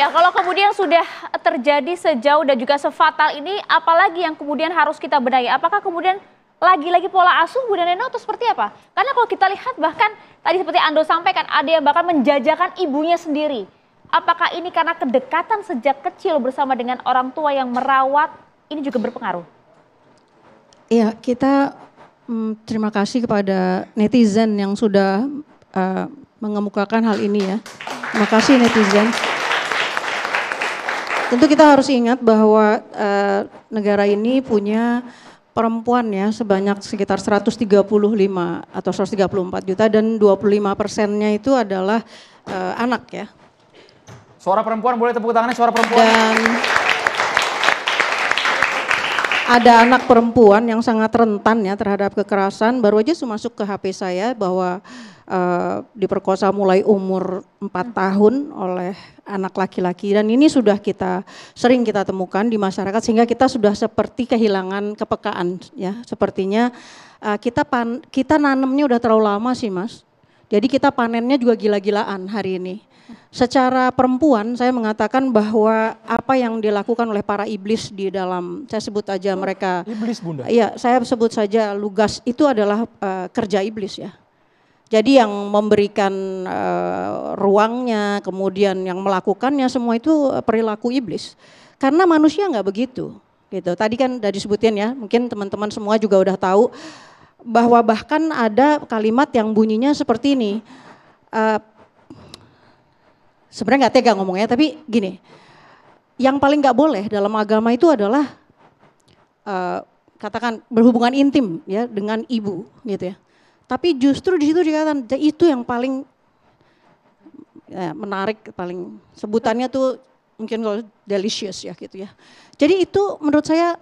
ya, kalau kemudian sudah terjadi sejauh dan juga sefatal ini, apalagi yang kemudian harus kita benahi? Apakah kemudian lagi-lagi pola asuh Bunda Neno atau seperti apa? Karena kalau kita lihat bahkan tadi seperti Ando sampaikan, ada yang bahkan menjajakan ibunya sendiri. Apakah ini karena kedekatan sejak kecil bersama dengan orang tua yang merawat, ini juga berpengaruh? Iya, kita terima kasih kepada netizen yang sudah mengemukakan hal ini ya. Terima kasih netizen. Tentu kita harus ingat bahwa negara ini punya perempuan ya sebanyak sekitar 135 atau 134 juta dan 25%-nya itu adalah anak ya. Suara perempuan, boleh tepuk tangannya suara perempuan. Dan ada anak perempuan yang sangat rentan ya terhadap kekerasan. Baru aja masuk ke HP saya bahwa diperkosa mulai umur 4 tahun oleh anak laki-laki. Dan ini sudah sering kita temukan di masyarakat sehingga kita sudah seperti kehilangan kepekaan ya. Sepertinya kita nanamnya udah terlalu lama sih Mas. Jadi kita panennya juga gila-gilaan hari ini. Secara perempuan saya mengatakan bahwa apa yang dilakukan oleh para iblis di dalam, saya sebut aja mereka. Iblis Bunda? Iya, saya sebut saja lugas, itu adalah kerja iblis ya. Jadi yang memberikan ruangnya, kemudian yang melakukannya semua itu perilaku iblis. Karena manusia nggak begitu. Gitu. Tadi kan udah disebutin ya, mungkin teman-teman semua juga udah tahu bahwa bahkan ada kalimat yang bunyinya seperti ini. Sebenarnya nggak tega ngomongnya, tapi gini, yang paling nggak boleh dalam agama itu adalah katakan berhubungan intim ya dengan ibu, gitu ya. Tapi justru di situ dikatakan itu yang paling menarik, paling sebutannya tuh mungkin kalau delicious ya gitu ya. Jadi itu menurut saya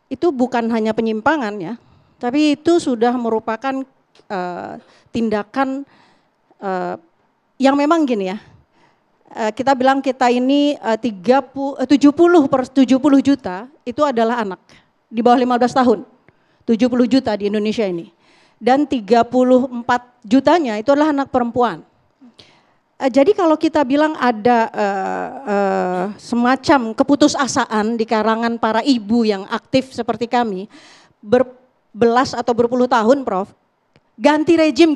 itu bukan hanya penyimpangan ya, tapi itu sudah merupakan tindakan yang memang gini ya. Kita bilang kita ini 70 juta itu adalah anak di bawah 15 tahun. 70 juta di Indonesia ini. Dan 34 jutanya itu adalah anak perempuan. Jadi kalau kita bilang ada semacam keputusasaan di karangan para ibu yang aktif seperti kami, berbelas atau berpuluh tahun Prof, ganti rejim,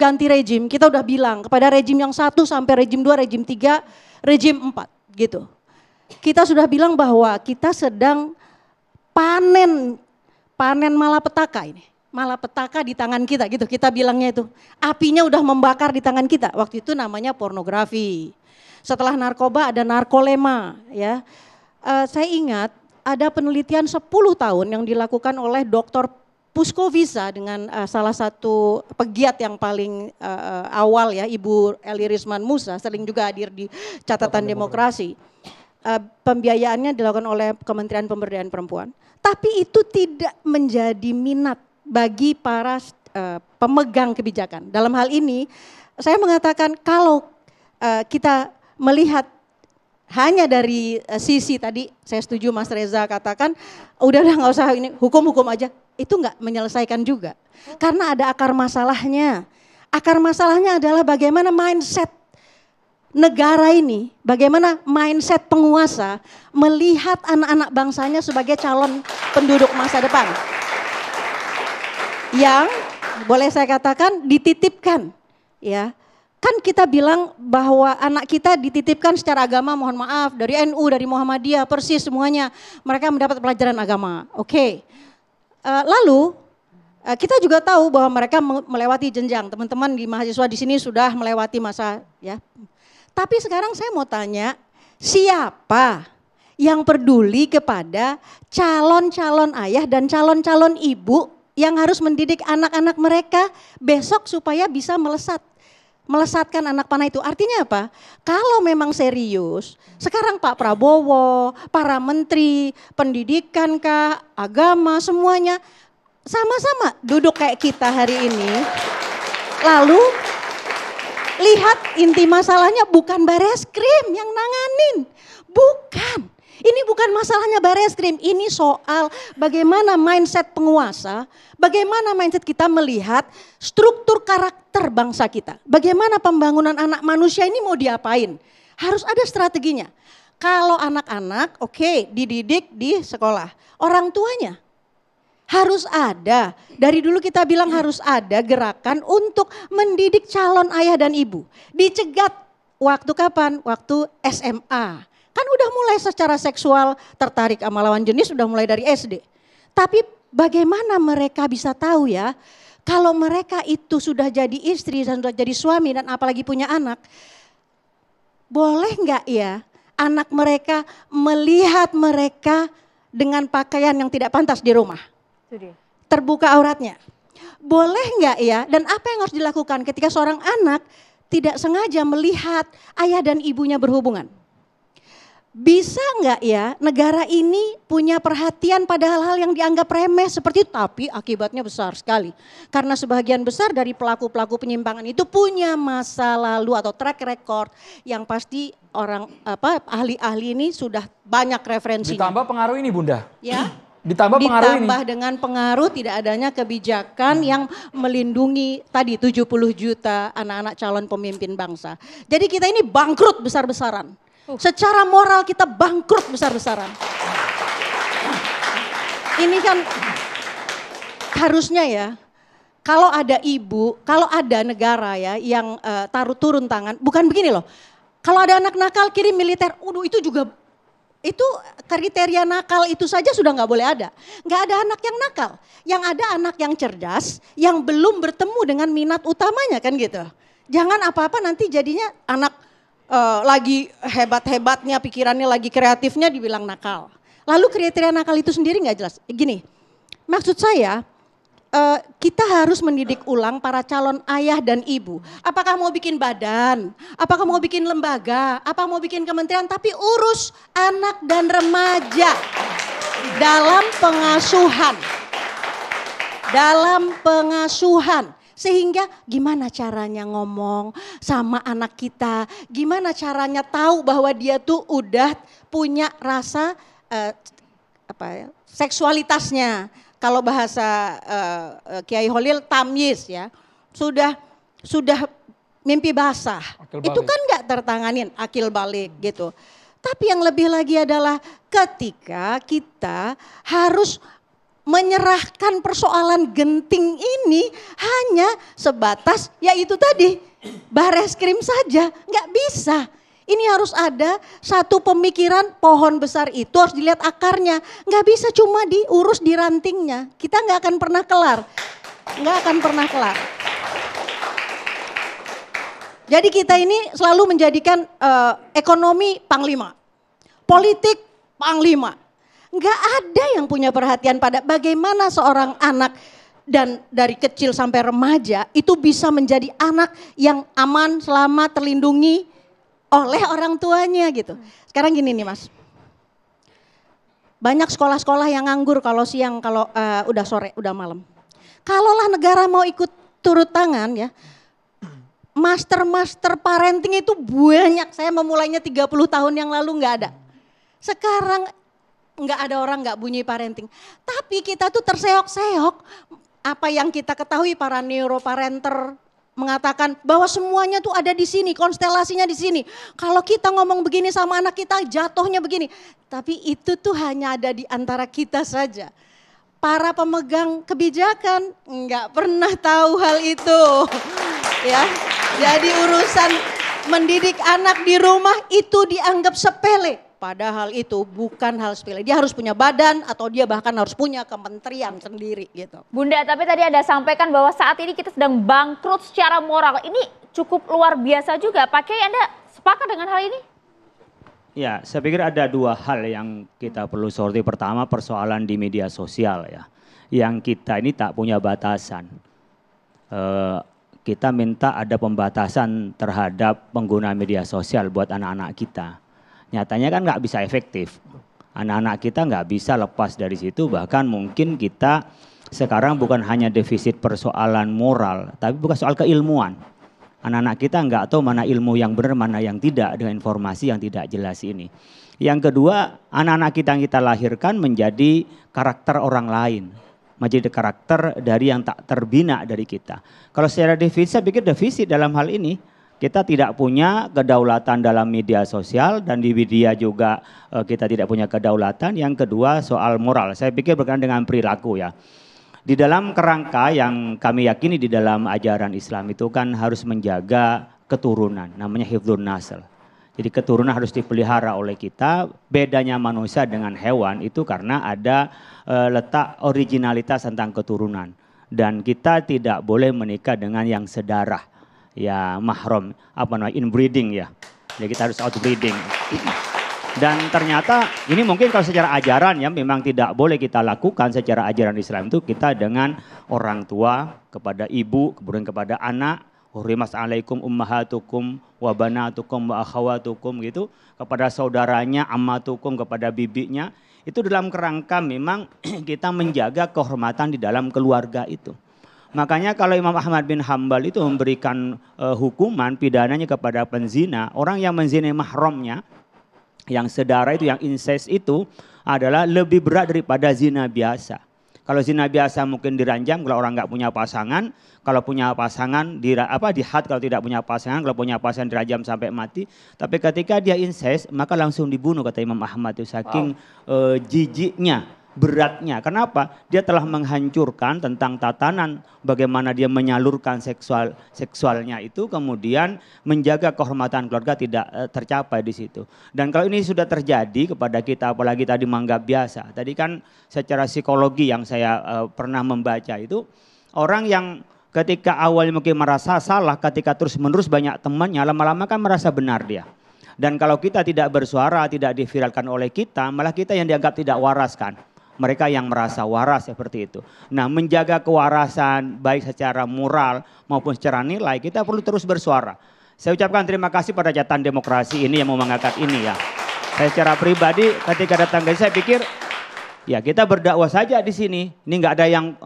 kita udah bilang kepada rejim yang 1 sampai rejim 2, rejim 3, rejim 4 gitu. Kita sudah bilang bahwa kita sedang panen malapetaka ini. Malapetaka di tangan kita gitu, kita bilangnya itu. Apinya udah membakar di tangan kita, waktu itu namanya pornografi. Setelah narkoba ada narkolema ya. Saya ingat ada penelitian 10 tahun yang dilakukan oleh Dr. Puskovisa dengan salah satu pegiat yang paling awal ya, Ibu Eli Risman Musa, sering juga hadir di catatan demokrasi. Pembiayaannya dilakukan oleh Kementerian Pemberdayaan Perempuan. Tapi itu tidak menjadi minat bagi para pemegang kebijakan. Dalam hal ini saya mengatakan kalau kita melihat hanya dari sisi tadi, saya setuju Mas Reza katakan, udah nggak usah ini hukum aja, itu nggak menyelesaikan juga. Karena ada akar masalahnya. Akar masalahnya adalah bagaimana mindset negara ini, bagaimana mindset penguasa melihat anak-anak bangsanya sebagai calon penduduk masa depan. Yang boleh saya katakan dititipkan ya. Kan kita bilang bahwa anak kita dititipkan secara agama, mohon maaf, dari NU, dari Muhammadiyah, Persis semuanya mereka mendapat pelajaran agama. Oke. Lalu kita juga tahu bahwa mereka melewati jenjang. Teman-teman di mahasiswa di sini sudah melewati masa ya. Tapi sekarang saya mau tanya, siapa yang peduli kepada calon-calon ayah dan calon-calon ibu yang harus mendidik anak-anak mereka besok supaya bisa melesatkan anak panah itu. Artinya apa? Kalau memang serius, sekarang Pak Prabowo, para menteri, pendidikan kah, agama, semuanya sama-sama duduk kayak kita hari ini. Lalu lihat inti masalahnya bukan Bareskrim yang nanganin, bukan. Ini bukan masalahnya Bareskrim, ini soal bagaimana mindset penguasa, bagaimana mindset kita melihat struktur karakter bangsa kita. Bagaimana pembangunan anak manusia ini mau diapain, harus ada strateginya. Kalau anak-anak, oke, dididik di sekolah. Orang tuanya harus ada. Dari dulu kita bilang harus ada gerakan untuk mendidik calon ayah dan ibu. Dicegat waktu kapan? Waktu SMA. Kan udah mulai secara seksual tertarik sama lawan jenis udah mulai dari SD. Tapi bagaimana mereka bisa tahu ya, kalau mereka itu sudah jadi istri dan sudah jadi suami dan apalagi punya anak, boleh nggak ya anak mereka melihat mereka dengan pakaian yang tidak pantas di rumah? Terbuka auratnya. Boleh nggak ya? Dan apa yang harus dilakukan ketika seorang anak tidak sengaja melihat ayah dan ibunya berhubungan? Bisa nggak ya negara ini punya perhatian pada hal-hal yang dianggap remeh seperti itu, tapi akibatnya besar sekali. Karena sebagian besar dari pelaku-pelaku penyimpangan itu punya masa lalu atau track record yang pasti orang ahli-ahli ini sudah banyak referensinya. Ditambah pengaruh ini Bunda. Ya. Ditambah pengaruh ini. Ditambah dengan pengaruh tidak adanya kebijakan yang melindungi tadi 70 juta anak-anak calon pemimpin bangsa. Jadi kita ini bangkrut besar-besaran. Secara moral kita bangkrut besar-besaran. Ini kan harusnya ya, kalau ada ibu, kalau ada negara ya yang turun tangan, bukan begini loh. Kalau ada anak nakal kirim militer, itu juga, itu kriteria nakal itu saja sudah nggak boleh ada. Nggak ada anak yang nakal, yang ada anak yang cerdas, yang belum bertemu dengan minat utamanya kan gitu. Jangan apa-apa nanti jadinya anak lagi hebat-hebatnya, pikirannya lagi kreatifnya dibilang nakal. Lalu kriteria nakal itu sendiri nggak jelas. Gini, maksud saya kita harus mendidik ulang para calon ayah dan ibu. Apakah mau bikin badan, apakah mau bikin lembaga, apa mau bikin kementerian, tapi urus anak dan remaja dalam pengasuhan. Dalam pengasuhan. Sehingga gimana caranya ngomong sama anak kita, gimana caranya tahu bahwa dia tuh udah punya rasa seksualitasnya. Kalau bahasa Kiai Holil tamyiz ya, sudah mimpi basah. Itu kan nggak tertanganin, akil balik gitu. Tapi yang lebih lagi adalah ketika kita harus menyerahkan persoalan genting ini hanya sebatas yaitu tadi Bareskrim saja, nggak bisa. Ini harus ada satu pemikiran, pohon besar itu harus dilihat akarnya, nggak bisa cuma diurus di rantingnya. Kita nggak akan pernah kelar, nggak akan pernah kelar. Jadi kita ini selalu menjadikan ekonomi panglima, politik panglima. Nggak ada yang punya perhatian pada bagaimana seorang anak dan dari kecil sampai remaja itu bisa menjadi anak yang aman, selamat, terlindungi oleh orang tuanya gitu. Sekarang gini nih Mas, banyak sekolah-sekolah yang nganggur kalau siang, kalau udah sore, udah malam. Kalaulah negara mau ikut turut tangan ya, master parenting itu banyak. Saya memulainya 30 tahun yang lalu nggak ada. Sekarang nggak ada orang nggak bunyi parenting. Tapi kita tuh terseok-seok, apa yang kita ketahui para neuroparenter mengatakan bahwa semuanya tuh ada di sini, konstelasinya di sini. Kalau kita ngomong begini sama anak kita jatuhnya begini. Tapi itu tuh hanya ada di antara kita saja. Para pemegang kebijakan nggak pernah tahu hal itu. Ya, jadi urusan mendidik anak di rumah itu dianggap sepele. Padahal itu bukan hal sepele. Dia harus punya badan atau dia bahkan harus punya kementerian sendiri gitu. Bunda, tapi tadi Anda sampaikan bahwa saat ini kita sedang bangkrut secara moral. Ini cukup luar biasa juga. Pak Kiai, Anda sepakat dengan hal ini? Ya, saya pikir ada dua hal yang kita perlu soroti. Pertama, persoalan di media sosial ya. Yang kita ini tak punya batasan. Kita minta ada pembatasan terhadap pengguna media sosial buat anak-anak kita. Nyatanya kan nggak bisa efektif. Anak-anak kita nggak bisa lepas dari situ, bahkan mungkin kita sekarang bukan hanya defisit persoalan moral, tapi bukan soal keilmuan. Anak-anak kita nggak tahu mana ilmu yang benar, mana yang tidak dengan informasi yang tidak jelas ini. Yang kedua, anak-anak kita yang kita lahirkan menjadi karakter orang lain. Menjadi karakter dari yang tak terbina dari kita. Kalau secara defisit, saya pikir defisit dalam hal ini, kita tidak punya kedaulatan dalam media sosial dan di media juga kita tidak punya kedaulatan. Yang kedua soal moral, saya pikir berkaitan dengan perilaku ya. Di dalam kerangka yang kami yakini di dalam ajaran Islam itu kan harus menjaga keturunan, namanya hifdzun nasl. Jadi keturunan harus dipelihara oleh kita. Bedanya manusia dengan hewan itu karena ada letak originalitas tentang keturunan. Dan kita tidak boleh menikah dengan yang sedarah, ya mahram, inbreeding ya. Jadi kita harus outbreeding. Dan ternyata ini mungkin kalau secara ajaran ya memang tidak boleh kita lakukan secara ajaran Islam itu kita dengan orang tua, kepada ibu, kemudian kepada anak. Hurimat alaikum ummahatukum wa banatukum wa akhawatukum gitu. Kepada saudaranya, ammatukum, kepada bibinya. Itu dalam kerangka memang kita menjaga kehormatan di dalam keluarga itu. Makanya kalau Imam Ahmad bin Hambal itu memberikan hukuman pidananya kepada penzina. Orang yang menzinai mahramnya, yang sedara itu, yang incest itu adalah lebih berat daripada zina biasa. Kalau zina biasa mungkin diranjam kalau orang nggak punya pasangan. Kalau punya pasangan dihad, kalau tidak punya pasangan, kalau punya pasangan dirajam sampai mati. Tapi ketika dia incest maka langsung dibunuh kata Imam Ahmad itu saking jijiknya, beratnya. Kenapa? Dia telah menghancurkan tentang tatanan bagaimana dia menyalurkan seksualnya itu, kemudian menjaga kehormatan keluarga tidak tercapai di situ. Dan kalau ini sudah terjadi kepada kita, apalagi tadi menganggap biasa. Tadi kan secara psikologi yang saya pernah membaca itu, orang yang ketika awalnya mungkin merasa salah, ketika terus-menerus banyak temannya, lama-lama kan merasa benar dia. Dan kalau kita tidak bersuara, tidak diviralkan oleh kita, malah kita yang dianggap tidak waras kan. Mereka yang merasa waras seperti itu. Nah, menjaga kewarasan baik secara moral maupun secara nilai, kita perlu terus bersuara. Saya ucapkan terima kasih pada Jatan Demokrasi ini yang mau mengangkat ini ya. Saya secara pribadi ketika datang ke sini, saya pikir ya kita berdakwah saja di sini. Ini nggak ada yang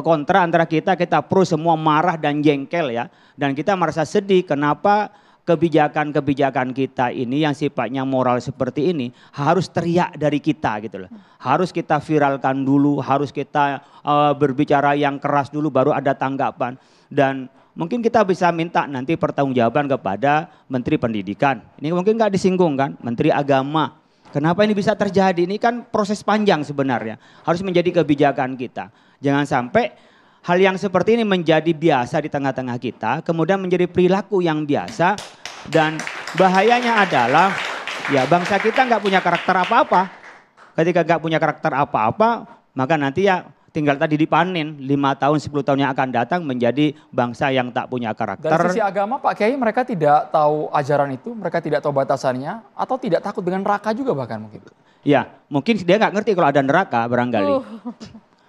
kontra antara kita pro semua marah dan jengkel ya. Dan kita merasa sedih kenapa kebijakan-kebijakan kita ini yang sifatnya moral seperti ini harus teriak dari kita gitu loh. Harus kita viralkan dulu, harus kita berbicara yang keras dulu baru ada tanggapan. Dan mungkin kita bisa minta nanti pertanggungjawaban kepada Menteri Pendidikan. Ini mungkin nggak disinggung kan, Menteri Agama. Kenapa ini bisa terjadi? Ini kan proses panjang sebenarnya. Harus menjadi kebijakan kita. Jangan sampai hal yang seperti ini menjadi biasa di tengah-tengah kita, kemudian menjadi perilaku yang biasa, dan bahayanya adalah ya bangsa kita nggak punya karakter apa-apa. Ketika nggak punya karakter apa-apa, maka nanti ya tinggal tadi dipanen 5 tahun, 10 tahun yang akan datang menjadi bangsa yang tak punya karakter. Dari sisi agama Pak Kiai, mereka tidak tahu ajaran itu, mereka tidak tahu batasannya, atau tidak takut dengan neraka juga bahkan mungkin. Ya, mungkin dia nggak ngerti kalau ada neraka barangkali.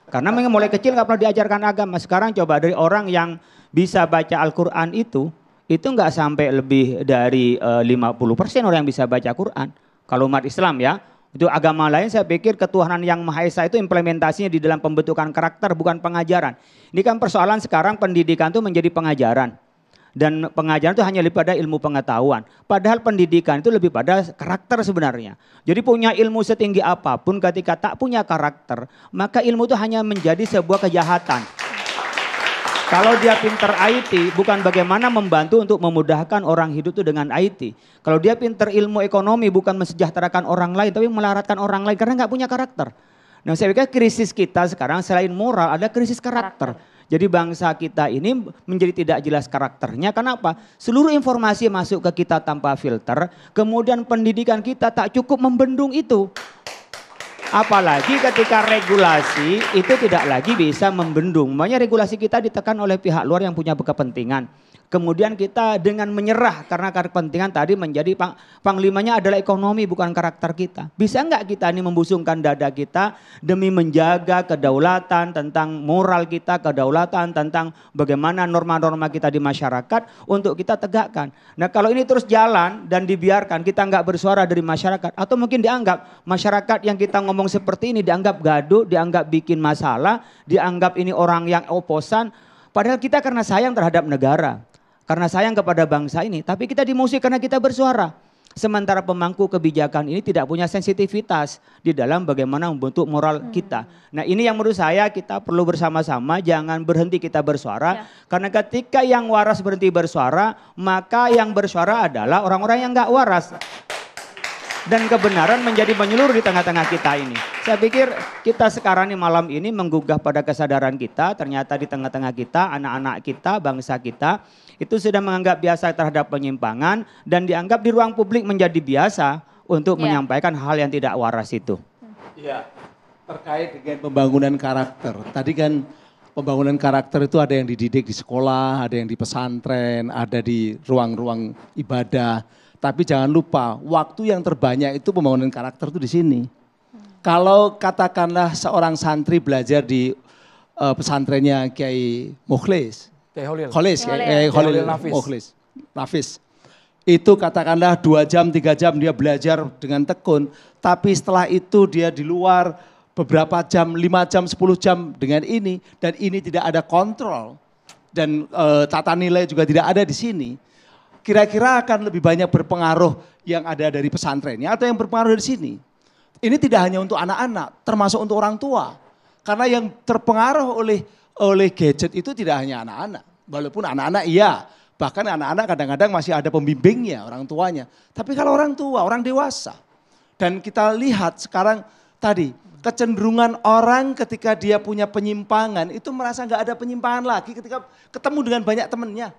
Karena memang mulai kecil nggak pernah diajarkan agama. Sekarang coba dari orang yang bisa baca Al-Quran itu nggak sampai lebih dari 50% orang yang bisa baca Quran. Kalau umat Islam ya, itu agama lain saya pikir ketuhanan yang Maha Esa itu implementasinya di dalam pembentukan karakter bukan pengajaran. Ini kan persoalan sekarang pendidikan itu menjadi pengajaran. Dan pengajaran itu hanya lebih pada ilmu pengetahuan. Padahal pendidikan itu lebih pada karakter sebenarnya. Jadi punya ilmu setinggi apapun ketika tak punya karakter, maka ilmu itu hanya menjadi sebuah kejahatan. Kalau dia pinter IT, bukan bagaimana membantu untuk memudahkan orang hidup itu dengan IT. Kalau dia pinter ilmu ekonomi, bukan mensejahterakan orang lain, tapi melaratkan orang lain karena nggak punya karakter. Nah, saya pikir krisis kita sekarang selain moral, ada krisis karakter. Jadi bangsa kita ini menjadi tidak jelas karakternya. Kenapa? Seluruh informasi masuk ke kita tanpa filter, kemudian pendidikan kita tak cukup membendung itu. Apalagi ketika regulasi itu tidak lagi bisa membendung. Makanya regulasi kita ditekan oleh pihak luar yang punya kepentingan. Kemudian kita dengan menyerah karena kepentingan tadi menjadi panglimanya adalah ekonomi bukan karakter kita. Bisa enggak kita ini membusungkan dada kita demi menjaga kedaulatan tentang moral kita, kedaulatan tentang bagaimana norma-norma kita di masyarakat untuk kita tegakkan. Nah kalau ini terus jalan dan dibiarkan kita enggak bersuara dari masyarakat atau mungkin dianggap masyarakat yang kita ngomong seperti ini dianggap gaduh, dianggap bikin masalah, dianggap ini orang yang oposan. Padahal kita karena sayang terhadap negara. Karena sayang kepada bangsa ini, tapi kita dimusuhi karena kita bersuara. Sementara pemangku kebijakan ini tidak punya sensitivitas di dalam bagaimana membentuk moral kita. Nah ini yang menurut saya kita perlu bersama-sama, jangan berhenti kita bersuara. Karena ketika yang waras berhenti bersuara, maka yang bersuara adalah orang-orang yang nggak waras. Dan kebenaran menjadi menyeluruh di tengah-tengah kita ini. Saya pikir kita sekarang nih malam ini menggugah pada kesadaran kita, ternyata di tengah-tengah kita, anak-anak kita, bangsa kita, itu sudah menganggap biasa terhadap penyimpangan dan dianggap di ruang publik menjadi biasa untuk menyampaikan hal yang tidak waras itu. Iya, terkait dengan pembangunan karakter. Tadi kan pembangunan karakter itu ada yang dididik di sekolah, ada yang di pesantren, ada di ruang-ruang ibadah. Tapi jangan lupa, waktu yang terbanyak itu pembangunan karakter itu di sini. Kalau katakanlah seorang santri belajar di pesantrennya Kiai Mukhlis, Khalil Nafis. Itu katakanlah 2 jam, 3 jam dia belajar dengan tekun. Tapi setelah itu dia di luar beberapa jam, 5 jam, 10 jam dengan ini. Dan ini tidak ada kontrol. Dan tata nilai juga tidak ada di sini. Kira-kira akan lebih banyak berpengaruh yang ada dari pesantrennya atau yang berpengaruh dari sini. Ini tidak hanya untuk anak-anak, termasuk untuk orang tua. Karena yang terpengaruh oleh gadget itu tidak hanya anak-anak. Walaupun anak-anak iya, bahkan anak-anak kadang-kadang masih ada pembimbingnya, orang tuanya. Tapi kalau orang tua, orang dewasa. Dan kita lihat sekarang tadi, kecenderungan orang ketika dia punya penyimpangan, itu merasa nggak ada penyimpangan lagi ketika ketemu dengan banyak temannya.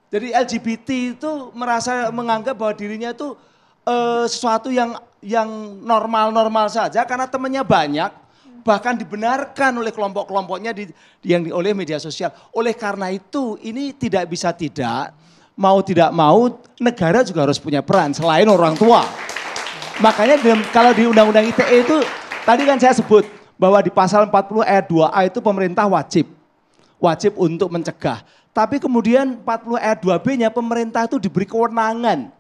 Jadi LGBT itu merasa menganggap bahwa dirinya itu sesuatu yang normal-normal saja karena temannya banyak. Bahkan dibenarkan oleh kelompok-kelompoknya oleh media sosial. Oleh karena itu ini tidak bisa tidak mau negara juga harus punya peran selain orang tua. Makanya kalau di Undang-Undang ITE itu tadi kan saya sebut bahwa di pasal 40 ayat 2A itu pemerintah wajib untuk mencegah. Tapi kemudian 40 ayat 2B-nya pemerintah itu diberi kewenangan.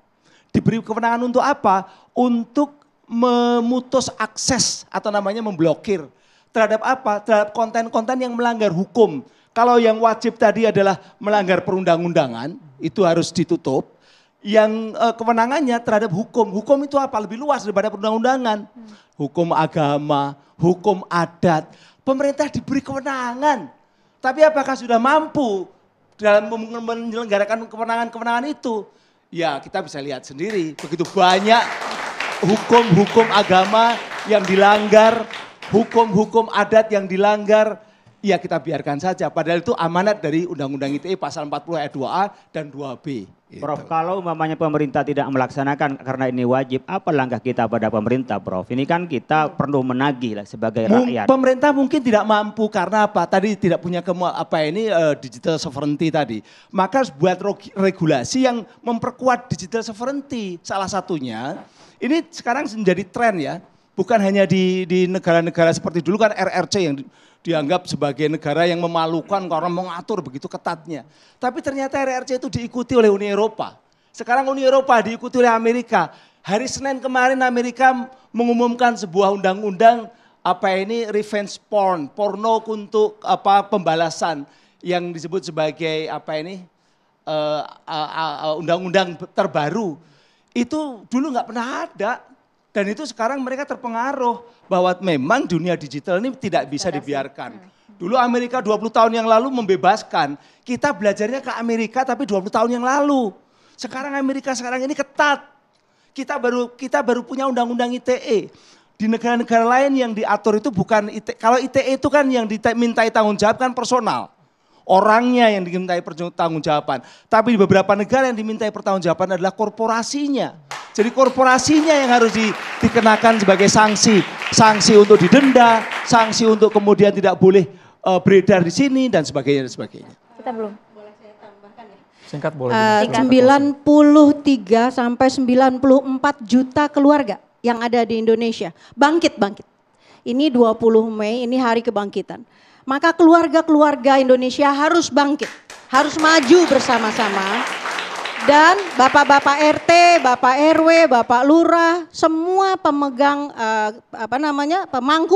Diberi kewenangan untuk apa? Untuk memutus akses atau namanya memblokir. Terhadap apa? Terhadap konten-konten yang melanggar hukum. Kalau yang wajib tadi adalah melanggar perundang-undangan, itu harus ditutup. Yang kewenangannya terhadap hukum. Hukum itu apa? Lebih luas daripada perundang-undangan. Hukum agama, hukum adat. Pemerintah diberi kewenangan. Tapi apakah sudah mampu dalam menyelenggarakan kewenangan-kewenangan itu? Ya kita bisa lihat sendiri. Begitu banyak hukum-hukum agama yang dilanggar, hukum-hukum adat yang dilanggar, ya kita biarkan saja. Padahal itu amanat dari Undang-Undang ITE pasal 40 ayat 2A dan 2B. Prof, kalau umpamanya pemerintah tidak melaksanakan karena ini wajib, apa langkah kita pada pemerintah, Prof? Ini kan kita perlu menagih lah sebagai rakyat. Pemerintah mungkin tidak mampu karena apa? Tadi tidak punya digital sovereignty tadi. Maka harus buat regulasi yang memperkuat digital sovereignty. Salah satunya, ini sekarang menjadi tren ya. Bukan hanya di negara-negara seperti dulu kan RRC yang dianggap sebagai negara yang memalukan karena mengatur begitu ketatnya. Tapi ternyata RRC itu diikuti oleh Uni Eropa. Sekarang Uni Eropa diikuti oleh Amerika. Hari Senin kemarin Amerika mengumumkan sebuah undang-undang revenge porn, porno untuk pembalasan yang disebut sebagai undang-undang terbaru. Itu dulu nggak pernah ada. Dan itu sekarang mereka terpengaruh bahwa memang dunia digital ini tidak bisa dibiarkan. Dulu Amerika 20 tahun yang lalu membebaskan, kita belajarnya ke Amerika tapi 20 tahun yang lalu. Sekarang Amerika sekarang ini ketat. Kita baru punya undang-undang ITE. Di negara-negara lain yang diatur itu bukan ITE. Kalau ITE itu kan yang dimintai tanggung jawab kan personal. Orangnya yang dimintai pertanggungjawaban. Tapi di beberapa negara yang dimintai pertanggungjawaban adalah korporasinya. Jadi korporasinya yang harus dikenakan sebagai sanksi. Sanksi untuk didenda, sanksi untuk kemudian tidak boleh beredar di sini dan sebagainya. Kita belum. Boleh saya tambahkan ya? Singkat boleh. 93 sampai 94 juta keluarga yang ada di Indonesia. Bangkit. Ini 20 Mei, ini hari kebangkitan. Maka keluarga-keluarga Indonesia harus bangkit, harus maju bersama-sama. Dan bapak-bapak RT, bapak RW, bapak lurah, semua pemegang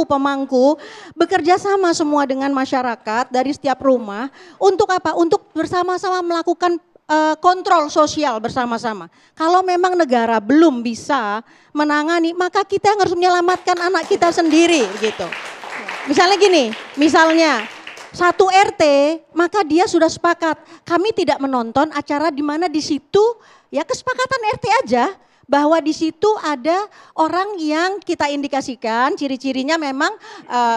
pemangku bekerja sama semua dengan masyarakat dari setiap rumah untuk apa? Untuk bersama-sama melakukan kontrol sosial bersama-sama. Kalau memang negara belum bisa menangani, maka kita yang harus menyelamatkan anak kita sendiri gitu. Misalnya gini, misalnya satu RT, maka dia sudah sepakat. Kami tidak menonton acara di mana di situ ya kesepakatan RT aja. Bahwa di situ ada orang yang kita indikasikan ciri-cirinya memang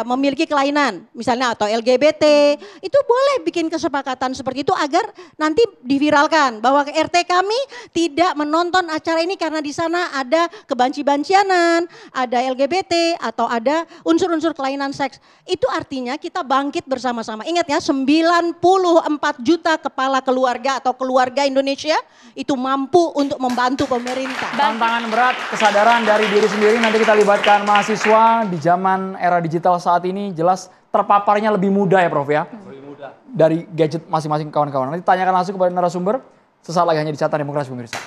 memiliki kelainan, misalnya atau LGBT, itu boleh bikin kesepakatan seperti itu agar nanti diviralkan bahwa RT kami tidak menonton acara ini karena di sana ada kebanci-bancianan, ada LGBT atau ada unsur-unsur kelainan seks. Itu artinya kita bangkit bersama-sama. Ingat ya, 94 juta kepala keluarga atau keluarga Indonesia itu mampu untuk membantu pemerintah. Tantangan berat, kesadaran dari diri sendiri, nanti kita libatkan mahasiswa di zaman era digital saat ini, jelas terpaparnya lebih mudah ya Prof ya? Lebih mudah. Dari gadget masing-masing kawan-kawan. Nanti tanyakan langsung kepada narasumber, sesaat lagi hanya di Carta Demokrasi pemirsa.